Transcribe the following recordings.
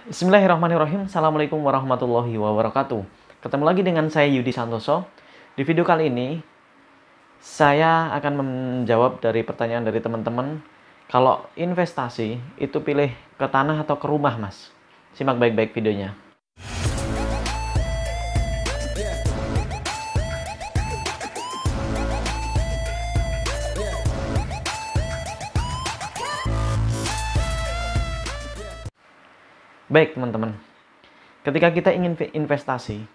Bismillahirrahmanirrahim. Assalamualaikum warahmatullahi wabarakatuh. Ketemu lagi dengan saya Yudi Santoso. Di video kali ini saya akan menjawab dari pertanyaan dari teman-teman. Kalau investasi itu pilih ke tanah atau ke rumah, Mas? Simak baik-baik videonya. Baik, teman-teman. Ketika kita ingin investasi,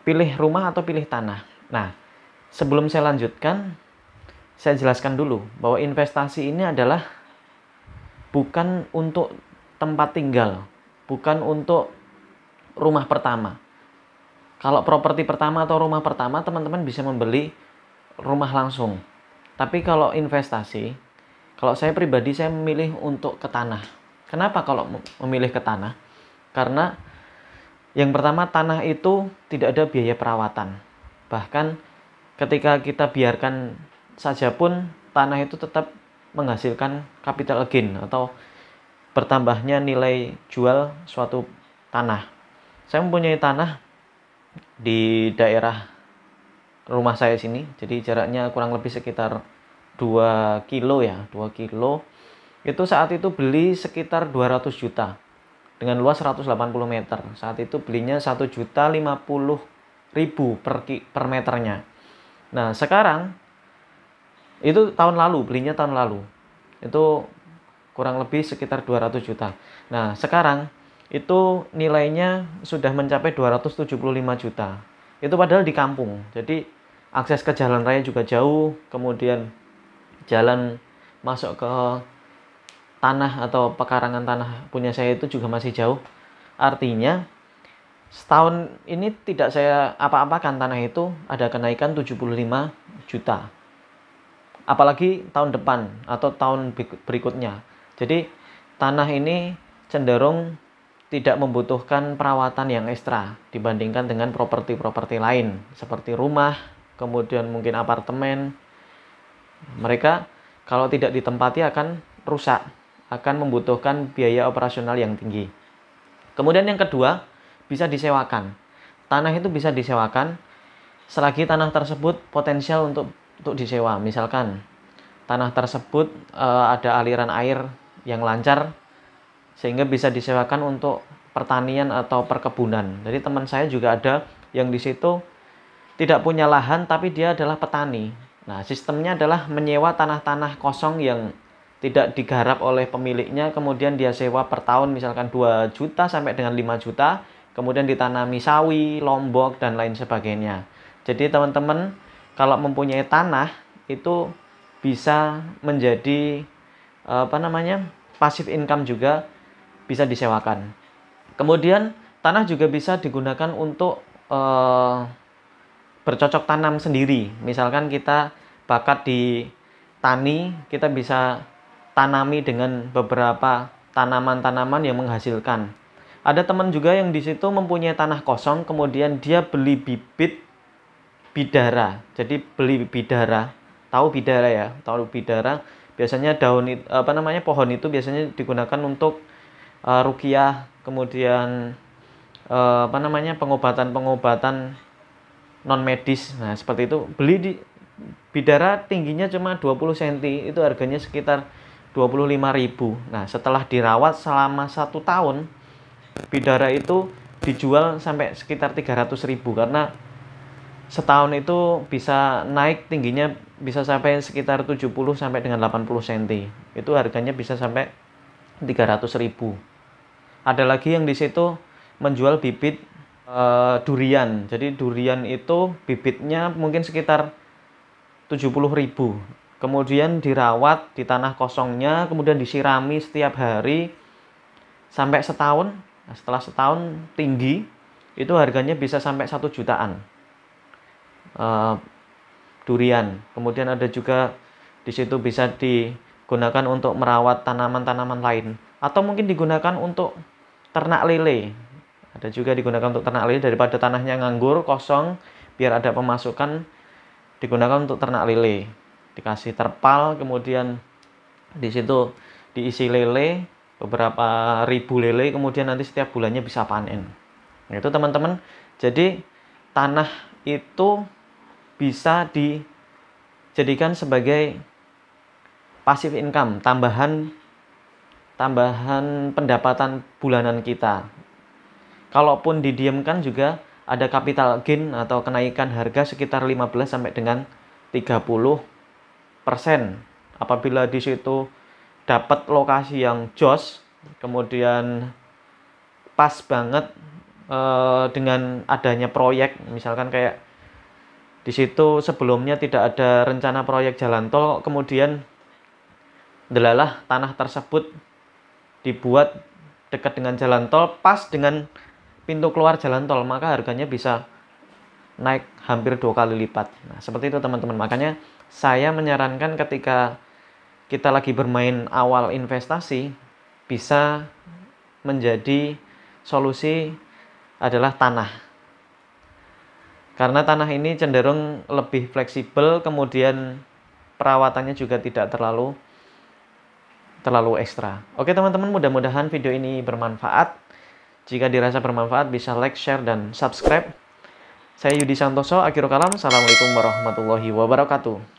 pilih rumah atau pilih tanah? Nah, sebelum saya lanjutkan, saya jelaskan dulu bahwa investasi ini adalah bukan untuk tempat tinggal, bukan untuk rumah pertama. Kalau properti pertama atau rumah pertama, teman-teman bisa membeli rumah langsung. Tapi kalau investasi, kalau saya pribadi, saya memilih untuk ke tanah. Kenapa kalau memilih ke tanah? Karena yang pertama, tanah itu tidak ada biaya perawatan. Bahkan ketika kita biarkan saja pun, tanah itu tetap menghasilkan capital gain atau bertambahnya nilai jual suatu tanah. Saya mempunyai tanah di daerah rumah saya sini, jadi jaraknya kurang lebih sekitar 2 kilo ya, 2 kilo. Itu saat itu beli sekitar 200 juta dengan luas 180 meter. Saat itu belinya 1.050.000 per meternya. Nah, sekarang itu tahun lalu, belinya tahun lalu. Itu kurang lebih sekitar 200 juta. Nah, sekarang itu nilainya sudah mencapai 275 juta. Itu padahal di kampung. Jadi akses ke jalan raya juga jauh, kemudian jalan masuk ke tanah atau pekarangan tanah punya saya itu juga masih jauh. Artinya setahun ini tidak saya apa-apakan, tanah itu ada kenaikan 75 juta. Apalagi tahun depan atau tahun berikutnya. Jadi tanah ini cenderung tidak membutuhkan perawatan yang ekstra dibandingkan dengan properti-properti lain seperti rumah, kemudian mungkin apartemen. Mereka kalau tidak ditempati akan rusak, akan membutuhkan biaya operasional yang tinggi. Kemudian yang kedua, bisa disewakan. Tanah itu bisa disewakan selagi tanah tersebut potensial untuk disewa. Misalkan tanah tersebut ada aliran air yang lancar sehingga bisa disewakan untuk pertanian atau perkebunan. Jadi teman saya juga ada yang di situ tidak punya lahan tapi dia adalah petani. Nah, sistemnya adalah menyewa tanah-tanah kosong yang tidak digarap oleh pemiliknya, kemudian dia sewa per tahun misalkan 2 juta sampai dengan 5 juta, kemudian ditanami sawi, lombok, dan lain sebagainya. Jadi teman-teman kalau mempunyai tanah itu bisa menjadi passive income juga, bisa disewakan. Kemudian tanah juga bisa digunakan untuk bercocok tanam sendiri. Misalkan kita bakat di tani, kita bisa tanami dengan beberapa tanaman-tanaman yang menghasilkan. Ada teman juga yang di situ mempunyai tanah kosong, kemudian dia beli bibit bidara. Jadi beli bidara, tahu bidara ya? Tahu bidara? Biasanya pohon itu biasanya digunakan untuk ruqyah, kemudian pengobatan-pengobatan non medis. Nah, seperti itu. Beli di bidara tingginya cuma 20 cm, itu harganya sekitar 25.000. Nah, setelah dirawat selama 1 tahun, bidara itu dijual sampai sekitar 300.000 karena setahun itu bisa naik tingginya bisa sampai sekitar 70 sampai dengan 80 cm. Itu harganya bisa sampai 300.000. Ada lagi yang di situ menjual bibit durian. Jadi durian itu bibitnya mungkin sekitar 70.000. Kemudian dirawat di tanah kosongnya, kemudian disirami setiap hari sampai setahun. Nah, setelah setahun tinggi, itu harganya bisa sampai 1 jutaan durian. Kemudian ada juga di situ bisa digunakan untuk merawat tanaman-tanaman lain, atau mungkin digunakan untuk ternak lele. Ada juga digunakan untuk ternak lele, daripada tanahnya nganggur kosong, biar ada pemasukan, digunakan untuk ternak lele. Dikasih terpal, kemudian di situ diisi lele, beberapa ribu lele, kemudian nanti setiap bulannya bisa panen. Nah, itu teman-teman. Jadi tanah itu bisa dijadikan sebagai passive income, tambahan pendapatan bulanan kita. Kalaupun didiamkan juga ada capital gain atau kenaikan harga sekitar 15 sampai dengan 30%. Apabila di situ dapat lokasi yang jos, kemudian pas banget dengan adanya proyek, misalkan kayak di situ sebelumnya tidak ada rencana proyek jalan tol, kemudian delalah tanah tersebut dibuat dekat dengan jalan tol, pas dengan pintu keluar jalan tol, maka harganya bisa naik hampir 2 kali lipat. Nah, seperti itu teman-teman. Makanya saya menyarankan ketika kita lagi bermain awal investasi, bisa menjadi solusi adalah tanah. Karena tanah ini cenderung lebih fleksibel, kemudian perawatannya juga tidak terlalu ekstra. Oke teman-teman, mudah-mudahan video ini bermanfaat. Jika dirasa bermanfaat, bisa like, share, dan subscribe. Saya Yudi Santoso, akhirul kalam. Assalamualaikum warahmatullahi wabarakatuh.